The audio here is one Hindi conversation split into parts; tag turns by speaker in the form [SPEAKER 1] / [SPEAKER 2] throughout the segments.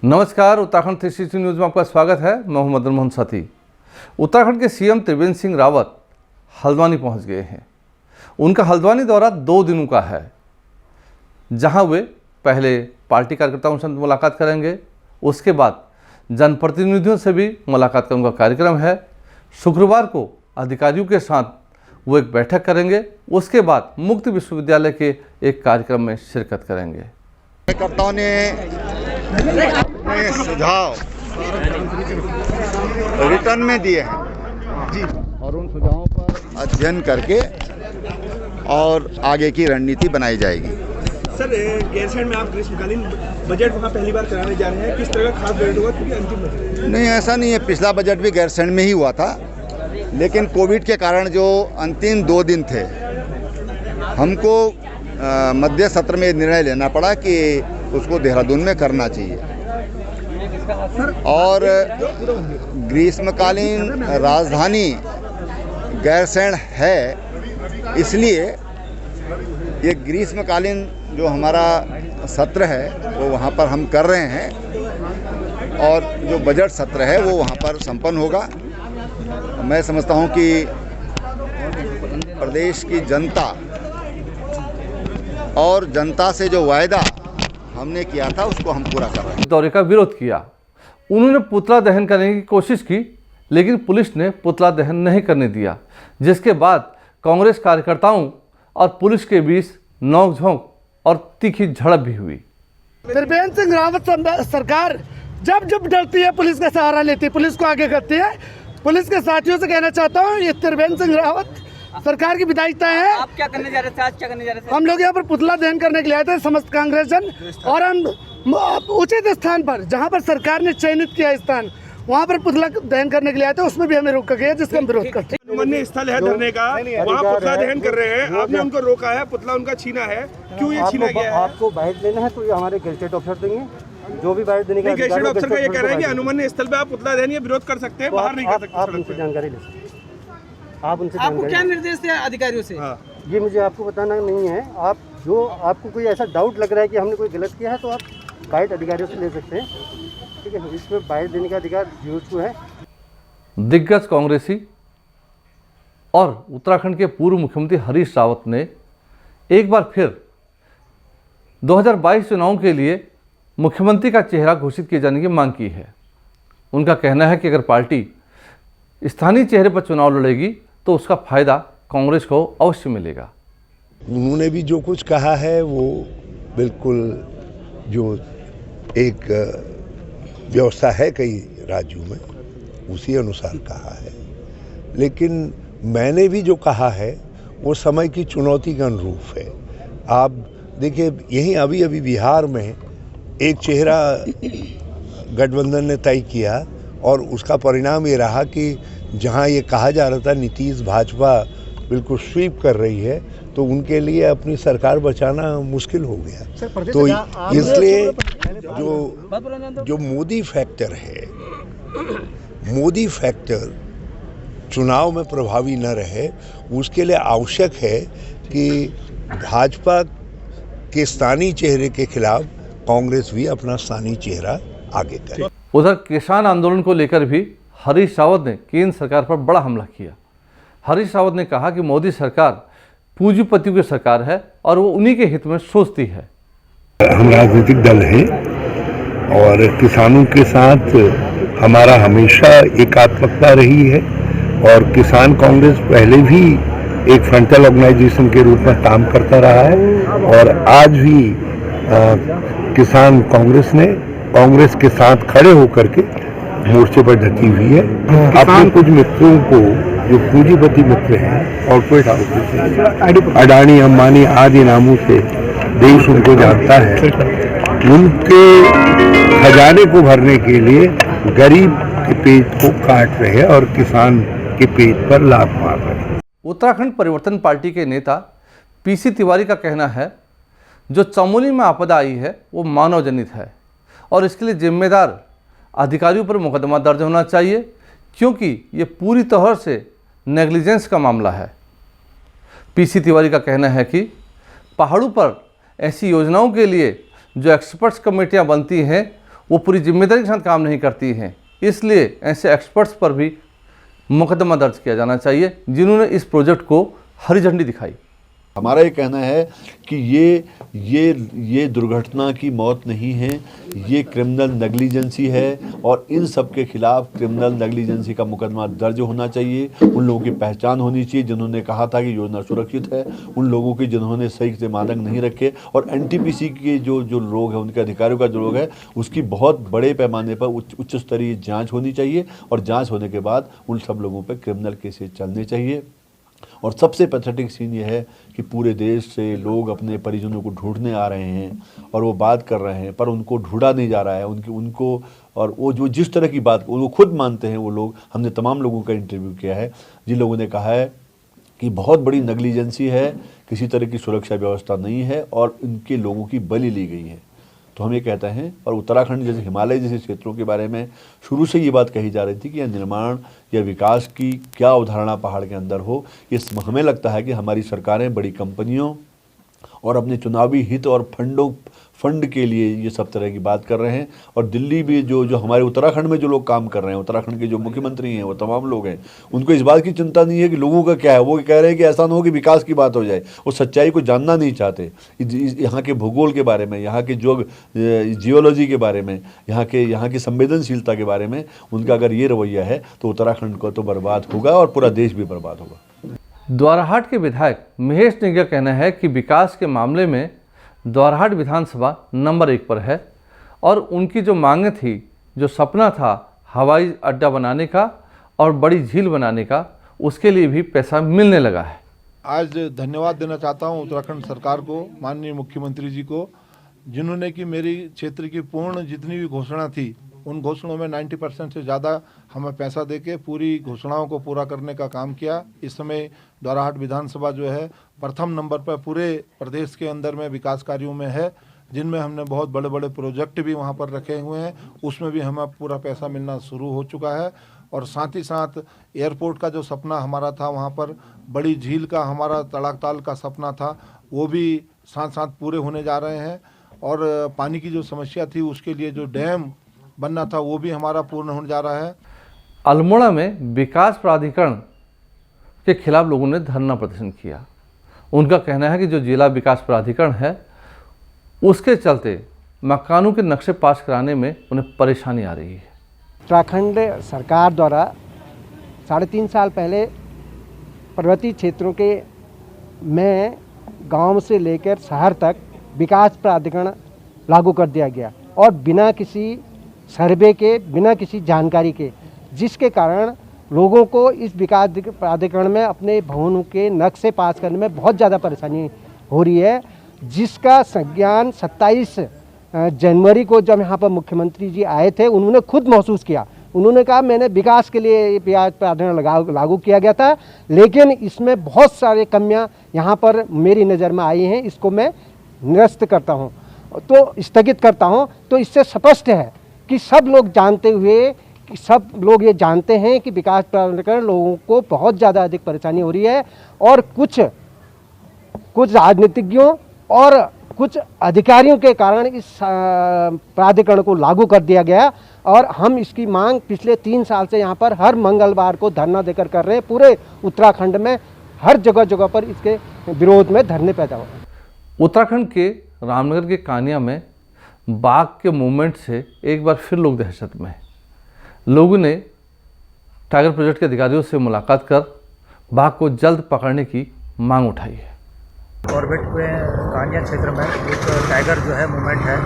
[SPEAKER 1] नमस्कार, उत्तराखंड 360 न्यूज़ में आपका स्वागत है। मैं हूं मदन मोहन साथी। उत्तराखंड के सीएम त्रिवेंद्र सिंह रावत हल्द्वानी पहुंच गए हैं। उनका हल्द्वानी दौरा 2 दिनों का है, जहां वे पहले पार्टी कार्यकर्ताओं से मुलाकात करेंगे, उसके बाद जनप्रतिनिधियों से भी मुलाकात का उनका कार्यक्रम है। शुक्रवार को अधिकारियों के साथ वो एक बैठक करेंगे, उसके बाद मुक्त विश्वविद्यालय के एक कार्यक्रम में शिरकत करेंगे।
[SPEAKER 2] कार्यकर्ताओं ने अपने सुझाव रिटर्न में दिए हैं जी, और उन सुझावों पर अध्ययन करके और आगे की रणनीति बनाई जाएगी।
[SPEAKER 3] सर, गैरसैंण में आप ग्रीष्मकालीन बजट वहाँ पहली बार कराने जा रहे हैं, किस तरह का खास बजट होगा क्योंकि अंतिम बजट?
[SPEAKER 2] नहीं, ऐसा नहीं है। पिछला बजट भी गैरसैंण में ही हुआ था, लेकिन कोविड के कारण जो अंतिम 2 दिन थे, हमको मध्य सत्र में निर्णय लेना पड़ा कि उसको देहरादून में करना चाहिए। और ग्रीष्मकालीन राजधानी गैरसैंण है, इसलिए ये ग्रीष्मकालीन जो हमारा सत्र है वो वहाँ पर हम कर रहे हैं, और जो बजट सत्र है वो वहाँ पर संपन्न होगा। मैं समझता हूँ कि प्रदेश की जनता और जनता से जो वायदा हमने किया था उसको हम पूरा कर रहे हैं।
[SPEAKER 1] दौरे का विरोध किया। उन्होंने पुतला दहन करने की कोशिश की, लेकिन पुलिस ने पुतला दहन नहीं करने दिया, जिसके बाद कांग्रेस कार्यकर्ताओं और पुलिस के बीच नोक-झोंक और तीखी झड़प भी हुई।
[SPEAKER 4] त्रिवेंद्र सिंह रावत सरकार जब जब डरती है पुलिस का सहारा लेती है, पुलिस को आगे करती है। पुलिस के साथियों से कहना चाहता हूँ, ये त्रिवेंद्र सिंह रावत सरकार की विधायिका है।
[SPEAKER 5] आप क्या करने जा रहे थे? आज क्या करने जा रहे थे?
[SPEAKER 4] हम लोग यहाँ पर पुतला दहन करने के लिए आए थे, समस्त कांग्रेस जन, और हम उचित स्थान पर जहाँ पर सरकार ने चयनित किया स्थान, वहाँ पर पुतला दहन करने के लिए आए थे। उसमें भी हमें रोका गया, जिसका हम विरोध करते हैं।
[SPEAKER 3] अनुमन्य स्थल है धरने का, वहाँ पुतला दहन कर रहे हैं, आपने उनको रोका है, पुतला उनका छीना है, क्यों ये छीना गया है?
[SPEAKER 6] आपको बाइट लेना है तो ये हमारे गेजेट ऑफिसर देंगे, जो भी बाइट देने का
[SPEAKER 3] गेजेट ऑफिसर का ये कह रहे हैं कि अनुमन्य स्थल पे आप पुतला दहन ये विरोध कर सकते हैं, बाहर नहीं कर सकते।
[SPEAKER 6] आप उनसे जानकारी ले सकते हैं। आप उनसे
[SPEAKER 5] आपको क्या निर्देश दिया अधिकारियों से?
[SPEAKER 6] ये मुझे आपको बताना नहीं है। आप जो आपको कोई ऐसा डाउट लग रहा है कि हमने कोई गलत किया है तो आप बाइट अधिकारियों से ले सकते हैं, ठीक है। इसमें बाइट देने का अधिकार यूज को है।
[SPEAKER 1] दिग्गज कांग्रेसी और उत्तराखंड के पूर्व मुख्यमंत्री हरीश रावत ने एक बार फिर 2022 चुनाव के लिए मुख्यमंत्री का चेहरा घोषित किए जाने की मांग की है। उनका कहना है कि अगर पार्टी स्थानीय चेहरे पर चुनाव लड़ेगी तो उसका फायदा कांग्रेस को अवश्य मिलेगा।
[SPEAKER 7] उन्होंने भी जो कुछ कहा है वो बिल्कुल जो एक व्यवस्था है कई राज्यों में उसी अनुसार कहा है, लेकिन मैंने भी जो कहा है वो समय की चुनौती के अनुरूप है। आप देखिए, यहीं अभी अभी बिहार में एक चेहरा गठबंधन ने तय किया, और उसका परिणाम ये रहा कि जहां ये कहा जा रहा था नीतीश भाजपा बिल्कुल स्वीप कर रही है, तो उनके लिए अपनी सरकार बचाना मुश्किल हो गया। तो इसलिए जो मोदी फैक्टर है, मोदी फैक्टर चुनाव में प्रभावी न रहे, उसके लिए आवश्यक है कि भाजपा के स्थानीय चेहरे के खिलाफ कांग्रेस भी अपना स्थानीय चेहरा आगे करे।
[SPEAKER 1] उधर किसान आंदोलन को लेकर भी हरीश रावत ने केंद्र सरकार पर बड़ा हमला किया। हरीश रावत ने कहा कि मोदी सरकार पूंजीपतियों की सरकार है और वो उन्हीं के हित में सोचती है।
[SPEAKER 7] हम राजनीतिक दल हैं और किसानों के साथ हमारा हमेशा एकात्मकता रही है, और किसान कांग्रेस पहले भी एक फ्रंटल ऑर्गेनाइजेशन के रूप में काम करता रहा है, और आज भी किसान कांग्रेस ने कांग्रेस के साथ खड़े होकर के मोर्चे पर डटी हुई है। अपने कुछ मित्रों को, जो पूंजीपति मित्र हैं, कॉर्पोरेट हाउसेस, अडानी अंबानी आदि नामों से देश उनको जानता है, उनके खजाने को भरने के लिए गरीब के पेट को काट रहे हैं और किसान के पेट पर लात मार रहे हैं।
[SPEAKER 1] उत्तराखंड परिवर्तन पार्टी के नेता पीसी तिवारी का कहना है, जो चमोली में आपदा आई है वो मानव जनित है और इसके लिए जिम्मेदार अधिकारियों पर मुकदमा दर्ज होना चाहिए, क्योंकि ये पूरी तरह से नेग्लिजेंस का मामला है। पीसी तिवारी का कहना है कि पहाड़ों पर ऐसी योजनाओं के लिए जो एक्सपर्ट्स कमेटियां बनती हैं वो पूरी जिम्मेदारी के साथ काम नहीं करती हैं। इसलिए ऐसे एक्सपर्ट्स पर भी मुकदमा दर्ज किया जाना चाहिए जिन्होंने इस प्रोजेक्ट को हरी झंडी दिखाई।
[SPEAKER 8] हमारा ये कहना है कि ये दुर्घटना की मौत नहीं है, ये क्रिमिनल नेग्लिजेंसी है और इन सब के खिलाफ क्रिमिनल नेग्लिजेंसी का मुकदमा दर्ज होना चाहिए। उन लोगों की पहचान होनी चाहिए जिन्होंने कहा था कि योजना सुरक्षित है, उन लोगों की जिन्होंने सही से मानक नहीं रखे, और एनटीपीसी के जो लोग हैं, उनके अधिकारियों का जो लोग है, उसकी बहुत बड़े पैमाने पर उच्च स्तरीय जाँच होनी चाहिए और जाँच होने के बाद उन सब लोगों पर क्रिमिनल केसेस चलने चाहिए। और सबसे पैथेटिक सीन ये है कि पूरे देश से लोग अपने परिजनों को ढूंढने आ रहे हैं और वो बात कर रहे हैं, पर उनको ढूंढा नहीं जा रहा है उनको और वो जो जिस तरह की बात वो खुद मानते हैं, वो लोग, हमने तमाम लोगों का इंटरव्यू किया है जिन लोगों ने कहा है कि बहुत बड़ी नेग्लिजेंसी है, किसी तरह की सुरक्षा व्यवस्था नहीं है और इनके लोगों की बलि ली गई है। तो हम ये कहते हैं, और उत्तराखंड जैसे हिमालय जैसे क्षेत्रों के बारे में शुरू से ये बात कही जा रही थी कि यह निर्माण या विकास की क्या अवधारणा पहाड़ के अंदर हो, ये हमें लगता है कि हमारी सरकारें बड़ी कंपनियों और अपने चुनावी हित और फंड के लिए ये सब तरह की बात कर रहे हैं। और दिल्ली भी जो हमारे उत्तराखंड में जो लोग काम कर रहे हैं, उत्तराखंड के जो मुख्यमंत्री हैं, वो तमाम लोग हैं, उनको इस बात की चिंता नहीं है कि लोगों का क्या है। वो कह रहे हैं कि ऐसा ना हो कि विकास की बात हो जाए, वो सच्चाई को जानना नहीं चाहते। यहाँ के भूगोल के बारे में, यहाँ के जियोलॉजी के बारे में, यहाँ की संवेदनशीलता के बारे में उनका अगर ये रवैया है तो उत्तराखंड को तो बर्बाद होगा और पूरा देश भी बर्बाद होगा।
[SPEAKER 1] द्वाराहाट के विधायक महेश नेगी का कहना है कि विकास के मामले में द्वाराहाट विधानसभा नंबर 1 पर है और उनकी जो मांगें थी, जो सपना था हवाई अड्डा बनाने का और बड़ी झील बनाने का, उसके लिए भी पैसा मिलने लगा है।
[SPEAKER 9] आज धन्यवाद देना चाहता हूं उत्तराखंड सरकार को, माननीय मुख्यमंत्री जी को, जिन्होंने कि मेरी क्षेत्र की पूर्ण जितनी भी घोषणा थी उन घोषणाओं में 90% से ज़्यादा हमें पैसा देके पूरी घोषणाओं को पूरा करने का काम किया। इस समय द्वाराहाट विधानसभा जो है प्रथम नंबर पर पूरे प्रदेश के अंदर में विकास कार्यों में है, जिनमें हमने बहुत बड़े बड़े प्रोजेक्ट भी वहाँ पर रखे हुए हैं, उसमें भी हमें पूरा पैसा मिलना शुरू हो चुका है। और साथ ही साथ एयरपोर्ट का जो सपना हमारा था, वहाँ पर बड़ी झील का हमारा तड़ाकताल का सपना था, वो भी साथ साथ पूरे होने जा रहे हैं। और पानी की जो समस्या थी उसके लिए जो डैम बनना था वो भी हमारा पूर्ण होने जा रहा है।
[SPEAKER 1] अल्मोड़ा में विकास प्राधिकरण के खिलाफ लोगों ने धरना प्रदर्शन किया। उनका कहना है कि जो जिला विकास प्राधिकरण है उसके चलते मकानों के नक्शे पास कराने में उन्हें परेशानी आ रही है।
[SPEAKER 6] उत्तराखंड सरकार द्वारा 3.5 साल पहले पर्वतीय क्षेत्रों के में गांव से लेकर शहर तक विकास प्राधिकरण लागू कर दिया गया और बिना किसी सर्वे के, बिना किसी जानकारी के, जिसके कारण लोगों को इस विकास प्राधिकरण में अपने भवनों के नक्शे पास करने में बहुत ज़्यादा परेशानी हो रही है, जिसका संज्ञान 27 जनवरी को जब यहाँ पर मुख्यमंत्री जी आए थे उन्होंने खुद महसूस किया। उन्होंने कहा मैंने विकास के लिए विकास प्राधिकरण लागू किया गया था, लेकिन इसमें बहुत सारे कमियाँ यहाँ पर मेरी नज़र में आई हैं, इसको मैं निरस्त करता हूँ, तो स्थगित करता हूँ। तो इससे स्पष्ट है कि सब लोग जानते हुए कि सब लोग ये जानते हैं कि विकास प्राधिकरण लोगों को बहुत ज़्यादा अधिक परेशानी हो रही है और कुछ राजनीतिज्ञों और कुछ अधिकारियों के कारण इस प्राधिकरण को लागू कर दिया गया। और हम इसकी मांग पिछले 3 साल से यहाँ पर हर मंगलवार को धरना देकर कर रहे हैं। पूरे उत्तराखंड में हर जगह पर इसके विरोध में धरने पैदा हो रहे हैं।
[SPEAKER 1] उत्तराखंड के रामनगर के कानिया में बाघ के मूवमेंट से एक बार फिर लोग दहशत में हैं। लोगों ने टाइगर प्रोजेक्ट के अधिकारियों से मुलाकात कर बाघ को जल्द पकड़ने की मांग उठाई है।
[SPEAKER 10] कॉर्बेट के कानिया क्षेत्र में एक टाइगर जो है मूवमेंट है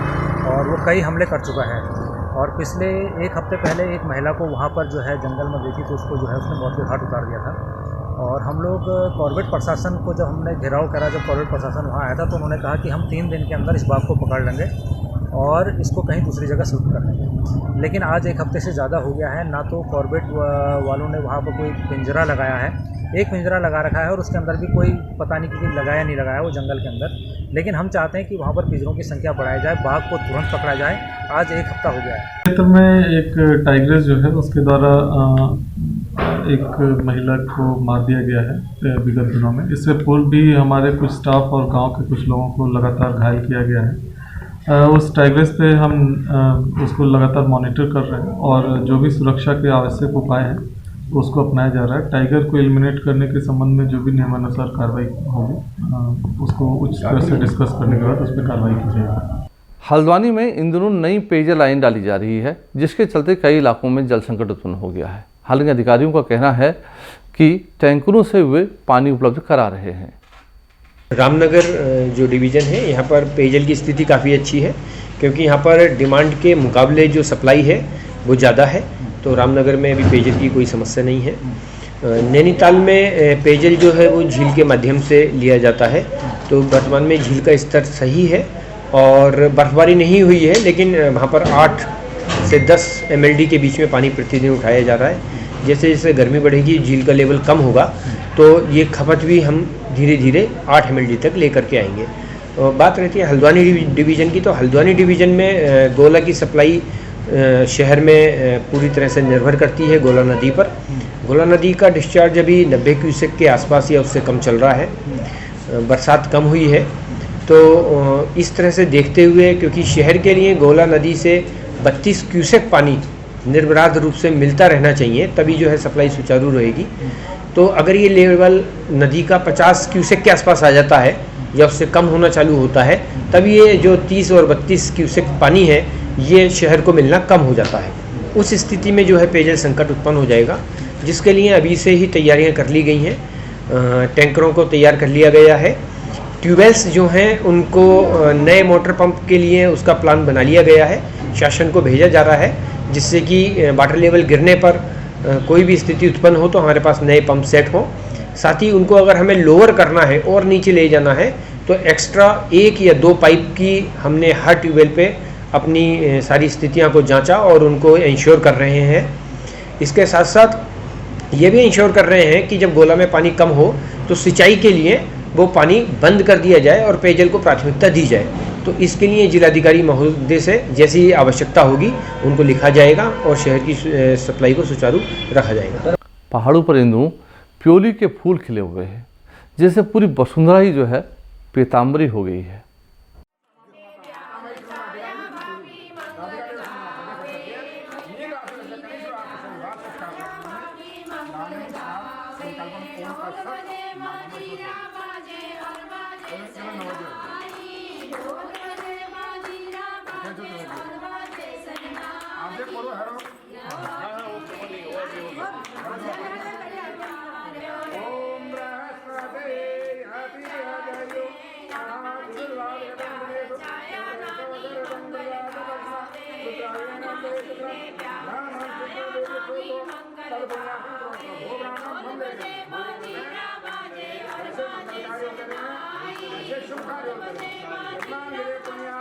[SPEAKER 10] और वो कई हमले कर चुका है और पिछले 1 हफ्ते पहले एक महिला को वहाँ पर जो है जंगल में देखी तो उसको जो है उसने मौत के घाट उतार दिया था। और हम लोग कॉर्बेट प्रशासन को जब हमने घेराव करा, जब कॉर्बेट प्रशासन वहाँ आया था तो उन्होंने कहा कि हम 3 दिन के अंदर इस बाघ को पकड़ लेंगे और इसको कहीं दूसरी जगह शिफ्ट कर देंगे। लेकिन आज 1 हफ्ते से ज़्यादा हो गया है, ना तो कॉर्बेट वालों ने वहाँ पर कोई पिंजरा लगाया है, एक पिंजरा लगा रखा है और उसके अंदर भी कोई पता नहीं कि लगाया नहीं लगाया वो जंगल के अंदर। लेकिन हम चाहते हैं कि वहाँ पर पिंजरों की संख्या बढ़ाई जाए, बाघ को तुरंत पकड़ा जाए। आज 1 हफ्ता हो गया है।
[SPEAKER 11] क्षेत्र में एक टाइगर जो है उसके द्वारा एक महिला को मार दिया गया है विगत दिनों में। इससे पूर्व भी हमारे कुछ स्टाफ और गांव के कुछ लोगों को लगातार घायल किया गया है। उस टाइग्रेस पे हम उसको लगातार मॉनिटर कर रहे हैं और जो भी सुरक्षा के आवश्यक उपाय हैं उसको अपनाया जा रहा है। टाइगर को एलिमिनेट करने के संबंध में जो भी नियमानुसार कार्रवाई होगी उसको उच्च स्तर से डिस्कस करने के बाद उस पर कार्रवाई की जाएगी।
[SPEAKER 1] हल्द्वानी में इन दिनों नई पेयजल लाइन डाली जा रही है, जिसके चलते कई इलाकों में जल संकट उत्पन्न हो गया है। हालांकि अधिकारियों का कहना है कि टैंकरों से वे पानी उपलब्ध करा रहे हैं।
[SPEAKER 12] रामनगर जो डिवीज़न है यहाँ पर पेयजल की स्थिति काफ़ी अच्छी है, क्योंकि यहाँ पर डिमांड के मुकाबले जो सप्लाई है वो ज़्यादा है, तो रामनगर में अभी पेयजल की कोई समस्या नहीं है। नैनीताल में पेयजल जो है वो झील के माध्यम से लिया जाता है, तो वर्तमान में झील का स्तर सही है और बर्फबारी नहीं हुई है, लेकिन वहाँ पर 8 से 10 MLD के बीच में पानी प्रतिदिन उठाया जा रहा है। जैसे जैसे गर्मी बढ़ेगी, झील का लेवल कम होगा, तो ये खपत भी हम धीरे धीरे 8 MLD तक लेकर के आएंगे। बात रहती है हल्द्वानी डिवीज़न की, तो हल्द्वानी डिवीज़न में गोला की सप्लाई शहर में पूरी तरह से निर्भर करती है गोला नदी पर। गोला नदी का डिस्चार्ज अभी 90 क्यूसेक के आसपास या उससे कम चल रहा है। बरसात कम हुई है, तो इस तरह से देखते हुए, क्योंकि शहर के लिए गोला नदी से 32 क्यूसेक पानी निर्विराद रूप से मिलता रहना चाहिए, तभी जो है सप्लाई सुचारू रहेगी। तो अगर ये लेवल नदी का 50 क्यूसेक के आसपास आ जाता है या उससे कम होना चालू होता है, तब ये जो 30 और 32 क्यूसेक पानी है ये शहर को मिलना कम हो जाता है। उस स्थिति में जो है पेयजल संकट उत्पन्न हो जाएगा, जिसके लिए अभी से ही तैयारियां कर ली गई हैं। टैंकरों को तैयार कर लिया गया है। ट्यूबवेल्स जो हैं उनको नए मोटर पंप के लिए उसका प्लान बना लिया गया है, शासन को भेजा जा रहा है, जिससे कि वाटर लेवल गिरने पर कोई भी स्थिति उत्पन्न हो तो हमारे पास नए पंप सेट हों। साथ ही उनको अगर हमें लोअर करना है और नीचे ले जाना है तो एक्स्ट्रा 1 या 2 पाइप की हमने हर ट्यूबवेल पे अपनी सारी स्थितियां को जांचा और उनको इंश्योर कर रहे हैं। इसके साथ साथ ये भी इंश्योर कर रहे हैं कि जब गोला में पानी कम हो तो सिंचाई के लिए वो पानी बंद कर दिया जाए और पेयजल को प्राथमिकता दी जाए। तो इसके लिए जिलाधिकारी महोदय से जैसी आवश्यकता होगी उनको लिखा जाएगा और शहर की सप्लाई को सुचारू रखा जाएगा।
[SPEAKER 1] पहाड़ों पर इन दिनों प्योली के फूल खिले हुए हैं, जैसे पूरी वसुंधरा ही जो है पीताम्बरी हो गई है।
[SPEAKER 13] शुभ कार्यों